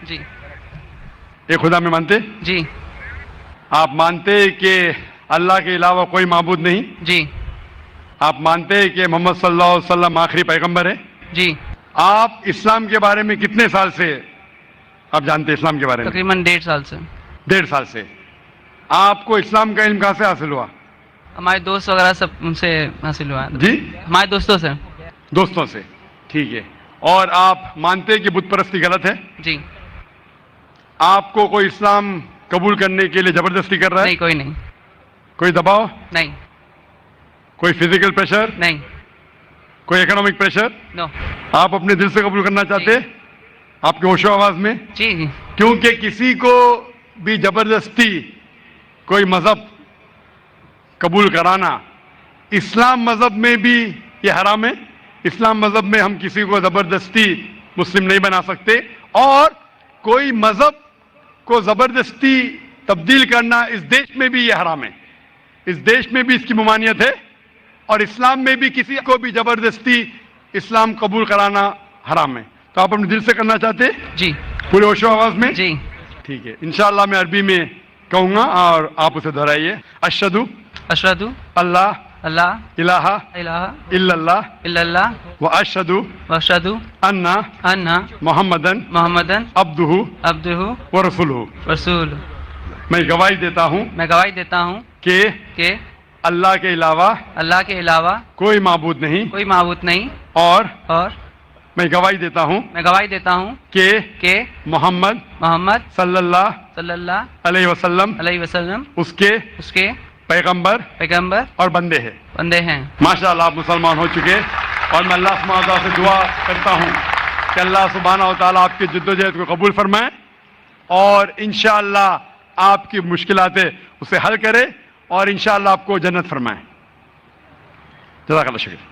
جی. ایک خدا میں مانتے؟ جی. آپ مانتے کہ اللہ کے علاوہ کوئی معبود نہیں؟ جی. آپ مانتے کہ محمد صلی اللہ علیہ وسلم آخری پیغمبر ہے؟ جی. آپ اسلام کے بارے میں کتنے سال سے آپ جانتے ہیں اسلام کے بارے میں؟ تقریباً 1.5 سال سے. 1.5 سال سے. آپ کو اسلام کا علم کہاں سے حاصل ہوا؟ ہمارے دوست وغیرہ سب ان سے حاصل ہوا ہے. جی؟ ہمارے دوستوں سے. دوستوں سے. ٹھیک ہے. اور آپ مانتے کہ بت پرستی غلط ہے؟ جی. آپ کو کوئی اسلام قبول کرنے کے لیے زبردستی کر رہا ہے؟ نہیں، کوئی نہیں. کوئی دباؤ؟ نہیں. کوئی فزیکل پریشر؟ نہیں. کوئی اکنامک پریشر؟ نو. آپ اپنے دل سے قبول کرنا چاہتے؟ آپ کے ہوش و آواز میں؟ جی. جی. کیونکہ کسی کو بھی زبردستی کوئی مذہب قبول کرانا اسلام مذہب میں بھی یہ حرام ہے. اسلام مذہب میں ہم کسی کو زبردستی مسلم نہیں بنا سکتے، اور کوئی مذہب کو زبردستی تبدیل کرنا اس دیش میں بھی یہ حرام ہے. اس دیش میں بھی اس کی ممانعت ہے، اور اسلام میں بھی کسی کو بھی زبردستی اسلام قبول کرانا حرام ہے. تو آپ اپنے دل سے کرنا چاہتے؟ جی. پورے ہوش و آواز میں؟ جی. ٹھیک ہے. انشاءاللہ میں عربی میں کہوں گا اور آپ اسے دہرائیے. اشہدو اشہدو اللہ اللہ الہ الہ الا اللہ الا اللہ واشہدو واشہدو ان ان محمدن محمدن عبدہ عبدہ ورسولہ. رسول. میں گواہی دیتا ہوں میں گواہی دیتا ہوں کہ اللہ کے علاوہ اللہ کے علاوہ کوئی معبود نہیں، کوئی معبود نہیں، اور اور میں گواہی دیتا ہوں میں گواہی دیتا ہوں کہ محمد محمد صلی اللہ صلی اللہ علیہ وسلم علیہ وسلم اس کے پیغمبر پیغمبر اور بندے ہیں. بندے ہیں. ماشاءاللہ آپ مسلمان ہو چکے، اور میں اللہ سبحانہ وتعالیٰ سے دعا کرتا ہوں کہ اللہ سبحانہ وتعالیٰ آپ کی جدوجہد کو قبول فرمائے، اور انشاءاللہ آپ کی مشکلات اسے حل کرے، اور انشاءاللہ آپ کو جنت فرمائے. جزاک اللہ شکریہ.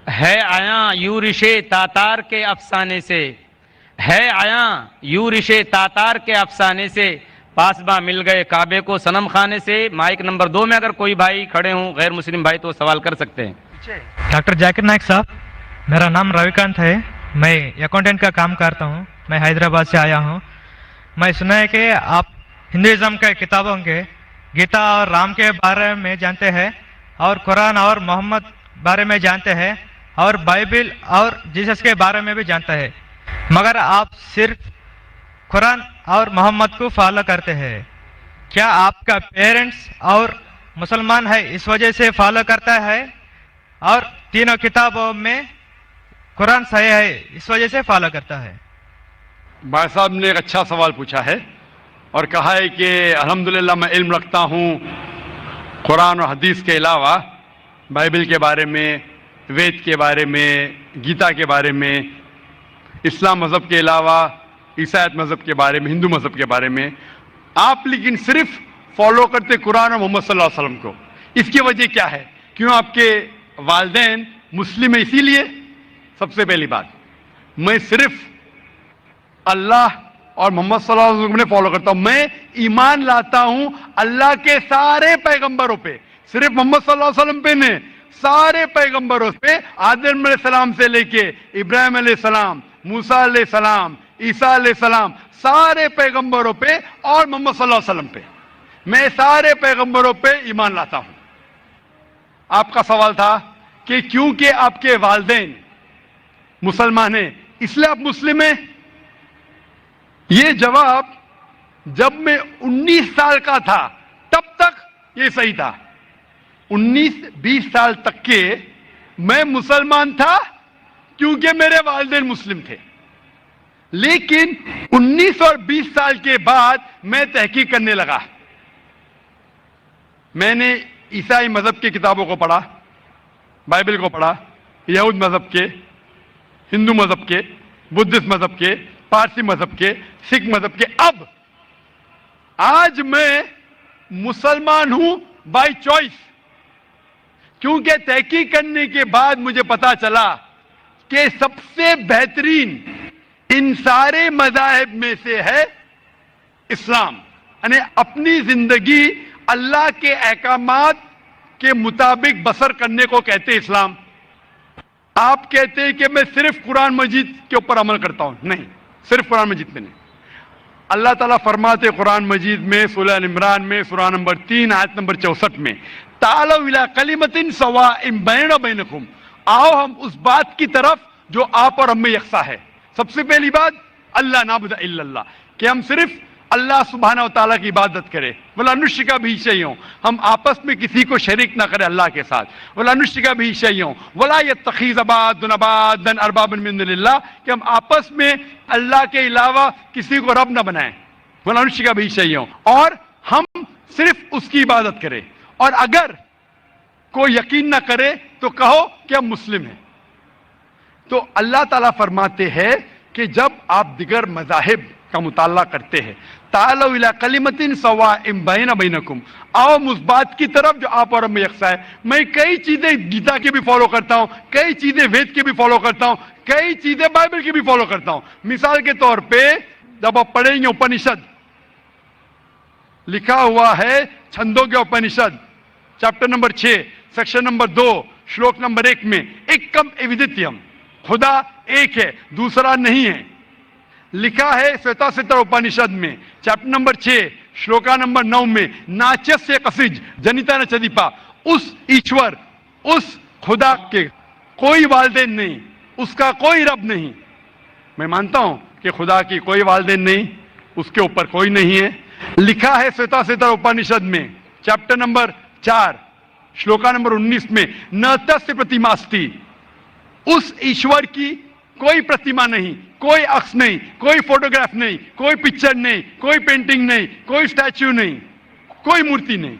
ہے آیاں یورش تاتار کے افسانے سے، ہے آیاں یورش تاتار کے افسانے سے، پاسباں مل گئے کعبے کو صنم خانے سے. مائک نمبر 2 میں اگر کوئی بھائی کھڑے ہوں غیر مسلم بھائی تو سوال کر سکتے ہیں. ڈاکٹر ذاکر نائک صاحب، میرا نام رویکانت ہے، میں اکاؤنٹنٹ کا کام کرتا ہوں، میں حیدرآباد سے آیا ہوں. میں سنا ہے کہ آپ ہندوازم کے کتابوں کے گیتا اور رام کے بارے میں جانتے ہیں، اور قرآن اور محمد بارے میں جانتے ہیں، اور بائبل اور جیسس کے بارے میں بھی جانتا ہے، مگر آپ صرف قرآن اور محمد کو فالو کرتے ہیں. کیا آپ کا پیرنٹس اور مسلمان ہے اس وجہ سے فالو کرتا ہے، اور تینوں کتابوں میں قرآن صحیح ہے اس وجہ سے فالو کرتا ہے؟ بھائی صاحب نے ایک اچھا سوال پوچھا ہے، اور کہا ہے کہ الحمدللہ میں علم رکھتا ہوں قرآن اور حدیث کے علاوہ، بائبل کے بارے میں، وید کے بارے میں، گیتا کے بارے میں، اسلام مذہب کے علاوہ عیسائیت مذہب کے بارے میں، ہندو مذہب کے بارے میں. آپ لیکن صرف فالو کرتے قرآن اور محمد صلی اللہ علیہ وسلم کو. اس کی وجہ کیا ہے؟ کیوں آپ کے والدین مسلم ہیں اسی لیے؟ سب سے پہلی بات، میں صرف اللہ اور محمد صلی اللہ علیہ وسلم نے فالو کرتا ہوں. میں ایمان لاتا ہوں اللہ کے سارے پیغمبروں پہ، صرف محمد صلی اللہ علیہ وسلم پہ نہیں، سارے پیغمبروں پہ، آدم علیہ السلام سے لے کے ابراہیم علیہ السلام، موسیٰ علیہ السلام، عیسیٰ علیہ السلام، سارے پیغمبروں پہ، اور محمد صلی اللہ علیہ وسلم پہ. میں سارے پیغمبروں پہ ایمان لاتا ہوں. آپ کا سوال تھا کہ کیونکہ آپ کے والدین مسلمان ہیں اس لیے آپ مسلم ہیں. یہ جواب جب میں 19 سال کا تھا تب تک یہ صحیح تھا. 19-20 سال تک کے میں مسلمان تھا کیونکہ میرے والدین مسلم تھے. لیکن 19 اور 20 سال کے بعد میں تحقیق کرنے لگا. میں نے عیسائی مذہب کی کتابوں کو پڑھا، بائبل کو پڑھا، یہود مذہب کے، ہندو مذہب کے، بدھسٹ مذہب کے، پارسی مذہب کے، سکھ مذہب کے. اب آج میں مسلمان ہوں بائی چوائس، کیونکہ تحقیق کرنے کے بعد مجھے پتا چلا کہ سب سے بہترین ان سارے مذاہب میں سے ہے اسلام. یعنی اپنی زندگی اللہ کے احکامات کے مطابق بسر کرنے کو کہتے اسلام. آپ کہتے ہیں کہ میں صرف قرآن مجید کے اوپر عمل کرتا ہوں، نہیں، صرف قرآن مجید میں نہیں. اللہ تعالیٰ فرماتے قرآن مجید میں سورہ عمران میں سورہ نمبر 3 آیت نمبر 64 میں تعالوا الی کلمۃ سواء بیننا بینکم، آؤ ہم اس بات کی طرف جو آپ اور ہم میں یکساں ہے. سب سے پہلی بات اللہ نعبد الا اللہ، کہ ہم صرف اللہ سبحانہ و تعالیٰ کی عبادت کرے. ولا نشرک بہ شیئا، ہم آپس میں کسی کو شریک نہ کرے اللہ کے ساتھ. ولا نشرک بہ شیئا ولا یتخذ بعضنا بعضا اربابا من دون اللہ، کہ ہم آپس میں اللہ کے علاوہ کسی کو رب نہ بنائیں. ولا نشرک بہ شیئا، اور ہم صرف اس کی عبادت کریں. اور اگر کوئی یقین نہ کرے تو کہو کہ ہم مسلم ہیں. تو اللہ تعالیٰ فرماتے ہیں کہ جب آپ دیگر مذاہب کا مطالعہ کرتے ہیں، تعالوا الی کلمۃ سواء بیننا بینکم، آؤ اس بات کی طرف جو آپ اور ہم میں یکساں ہے. میں کئی چیزیں گیتا کی بھی فالو کرتا ہوں، کئی چیزیں وید کی بھی فالو کرتا ہوں، کئی چیزیں بائبل کی بھی فالو کرتا ہوں. مثال کے طور پہ جب آپ پڑھیں گے اپنشد، لکھا ہوا ہے چھندوں کے Upanishad chapter number 6 section number 2 shloka number 1 میں ایکم ایودتیم، خدا ایک ہے دوسرا نہیں ہے. لکھا ہے سویتا ستر اپنشد میں چیپٹر نمبر 6 شلوکا نمبر 9 میں ناچس سے قصج جنیتا نہ چدیپا، اس ایشور اس خدا کے کوئی والدین نہیں، اس کا کوئی رب نہیں. میں مانتا ہوں کہ خدا کی کوئی والدین نہیں، اس کے اوپر کوئی نہیں ہے. لکھا ہے سویتا ستر اپنشد میں چیپٹر نمبر 4 شلوکا نمبر 19 میں نہ تس پرتیماستی، اس ایشور کی کوئی پرتیما نہیں، کوئی عکس نہیں، کوئی فوٹوگراف نہیں، کوئی پکچر نہیں، کوئی پینٹنگ نہیں، کوئی اسٹیچو نہیں، کوئی مورتی نہیں.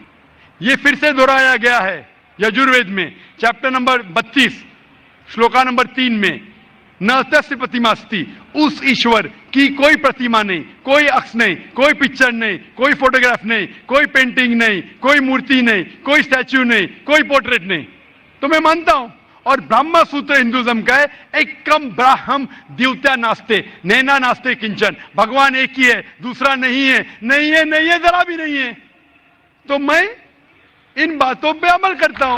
یہ پھر سے دہرایا گیا ہے یجوروید میں چیپٹر نمبر 32 شلوکا نمبر 3 میں نہ تس پرتیماستی، اس ایشور کی کوئی پرتیما نہیں، کوئی عکس نہیں، کوئی پکچر نہیں، کوئی فوٹوگراف نہیں، کوئی پینٹنگ نہیں، کوئی مورتی نہیں، کوئی اسٹیچو نہیں، کوئی پورٹریٹ نہیں. تو میں مانتا ہوں. اور برہما سوتر ہندوازم کا ہے ایکم براہم دیوتا ناستے نینا ناستے کنچن، بھگوان ایک ہی ہے دوسرا نہیں ہے، نہیں ہے نہیں ہے ذرا بھی نہیں ہے. تو میں ان باتوں پہ عمل کرتا ہوں.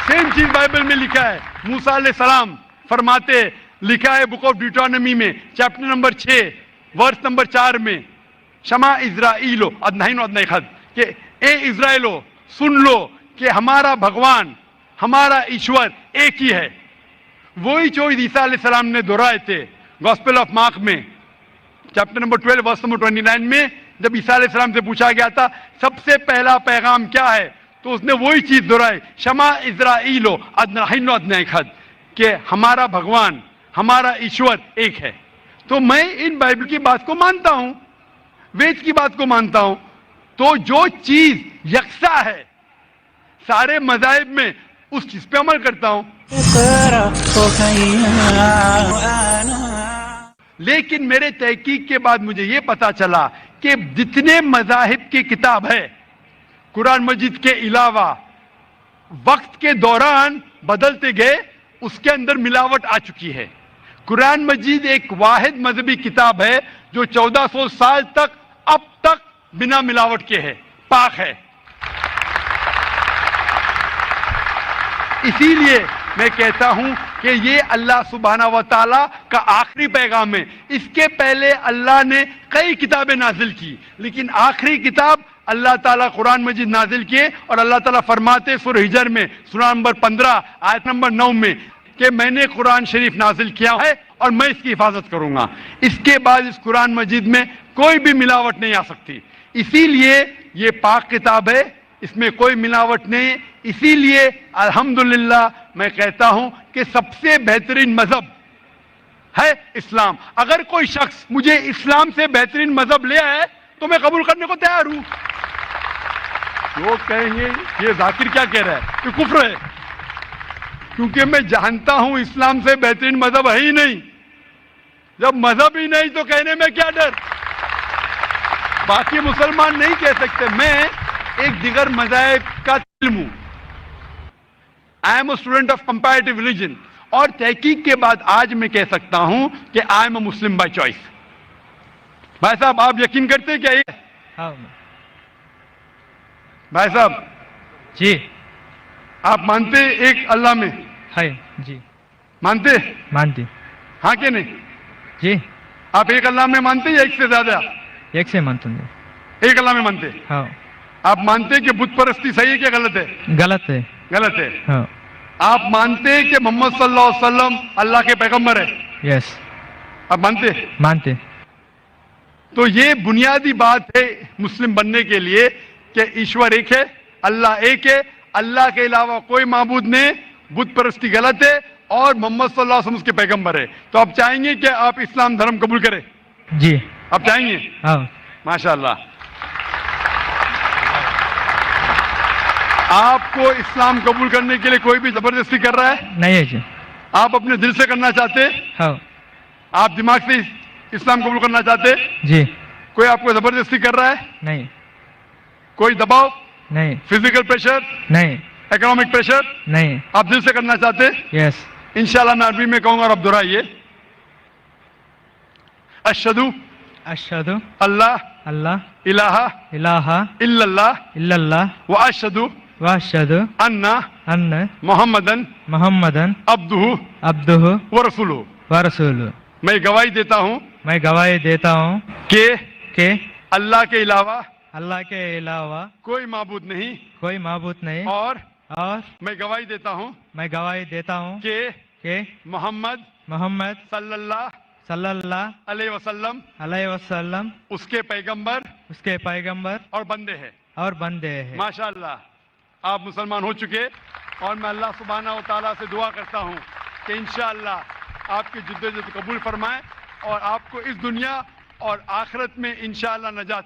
سیم چیز بائبل میں لکھا ہے. موسیٰ علیہ السلام فرماتے، لکھا ہے بک آف ڈیوٹرانومی میں چیپٹر نمبر 6 ورس نمبر 4 میں شما اسرائیلو ادنہین و ادنہی خد، کہ اے اسرائیلو سن لو کہ ہمارا بھگوان ہمارا ایشور ایک ہی ہے. وہی چیز عیسیٰ علیہ السلام نے دہرائے تھے گاسپل آف مارک میں چیپٹر نمبر 12 ورس نمبر 29 میں. جب عیسیٰ علیہ السلام سے پوچھا گیا تھا سب سے پہلا پیغام کیا ہے، تو اس نے وہی چیز دہرائی، شما اسرائیلو ادنہین و ادنہی خد، کہ ہمارا بھگوان ہمارا ایشور ایک ہے. تو میں ان بائبل کی بات کو مانتا ہوں، وید کی بات کو مانتا ہوں. تو جو چیز یکساں ہے سارے مذاہب میں، اس چیز پہ عمل کرتا ہوں. لیکن میرے تحقیق کے بعد مجھے یہ پتا چلا کہ جتنے مذاہب کی کتاب ہے قرآن مجید کے علاوہ وقت کے دوران بدلتے گئے، اس کے اندر ملاوٹ آ چکی ہے. قرآن مجید ایک واحد مذہبی کتاب ہے جو 1400 سال تک اب تک بنا ملاوٹ کے ہے، پاک ہے. اسی لیے میں کہتا ہوں کہ یہ اللہ سبحانہ و تعالیٰ کا آخری پیغام ہے. اس کے پہلے اللہ نے کئی کتابیں نازل کی، لیکن آخری کتاب اللہ تعالیٰ قرآن مجید نازل کیے. اور اللہ تعالیٰ فرماتے سورہ ہجر میں سورہ نمبر 15 آیت نمبر 9 میں کہ میں نے قرآن شریف نازل کیا ہے اور میں اس کی حفاظت کروں گا. اس کے بعد اس قرآن مجید میں کوئی بھی ملاوٹ نہیں آ سکتی. اسی لیے یہ پاک کتاب ہے، اس میں کوئی ملاوٹ نہیں. اسی لیے الحمدللہ میں کہتا ہوں کہ سب سے بہترین مذہب ہے اسلام. اگر کوئی شخص مجھے اسلام سے بہترین مذہب لے آئے تو میں قبول کرنے کو تیار ہوں. لوگ کہیں گے یہ ذاکر کیا کہہ رہا ہے، یہ کفر ہے، کیونکہ میں جانتا ہوں اسلام سے بہترین مذہب ہے ہی نہیں. جب مذہب ہی نہیں تو کہنے میں کیا ڈر. باقی مسلمان نہیں کہہ سکتے. میں ایک دیگر مذاہب کا علم ہوں. I am a student of comparative religion. اور تحقیق کے بعد آج میں کہہ سکتا ہوں کہ I am a Muslim by choice. بھائی صاحب آپ یقین کرتے کیا یہ؟ ہاں بھائی صاحب جی. آپ مانتے ایک اللہ میں؟ ہے جی. مانتے؟ مانتی. ہاں کہ نہیں؟ جی آپ ایک اللہ میں مانتے ہیں یا ایک سے زیادہ؟ ایک سے مانتے ایک اللہ میں مانتے ہیں. ہاں آپ مانتے ہیں کہ بت پرستی صحیح ہے کہ غلط ہے؟ غلط ہے غلط ہے. ہاں آپ مانتے ہیں کہ محمد صلی اللہ علیہ وسلم اللہ کے پیغمبر ہے؟ یس آپ مانتے ہیں؟ مانتے تو یہ بنیادی بات ہے مسلم بننے کے لیے کہ ایشور ایک ہے، اللہ ایک ہے، اللہ کے علاوہ کوئی معبود نہیں، بت پرستی غلط ہے اور محمد صلی اللہ علیہ وسلم اس کے پیغمبر ہے. تو آپ چاہیں گے کہ آپ اسلام دھرم قبول کریں؟ جی آپ چاہیں گے؟ ہاں ماشاءاللہ. آپ کو اسلام قبول کرنے کے لیے کوئی بھی زبردستی کر رہا ہے؟ نہیں ہے جی آپ اپنے دل سے کرنا چاہتے ہیں؟ ہاں آپ دماغ سے اسلام قبول کرنا چاہتے ہیں؟ جی کوئی آپ کو زبردستی کر رہا ہے؟ نہیں کوئی دباؤ، نہیں فزیکل پریشر، نہیں اکنامک پریشر؟ نہیں آپ دل سے کرنا چاہتے ہیں؟ یس انشاءاللہ میں عربی میں کہوں گا اور آپ دہرائیے. اشہدو اشہدو اللہ اللہ الہ الہ الا اللہ الا اللہ واشہدو واشہدو ان ان محمدن محمدن عبدہ عبدہ ورسولہ. ورسولہ. میں گواہی دیتا ہوں میں گواہی دیتا ہوں کہ اللہ کے علاوہ اللہ کے علاوہ کوئی معبود نہیں، کوئی معبود نہیں اور اور میں گواہی دیتا ہوں میں گواہی دیتا ہوں کہ محمد محمد صلی اللہ صلی اللہ علیہ وسلم علیہ وسلم اس کے پیغمبر اس کے پیغمبر اور بندے ہیں. اور بندے ہیں. ماشاءاللہ آپ مسلمان ہو چکے اور میں اللہ سبحانہ و تعالیٰ سے دعا کرتا ہوں کہ انشاءاللہ آپ کی جدوجہد قبول فرمائے اور آپ کو اس دنیا اور آخرت میں انشاءاللہ نجات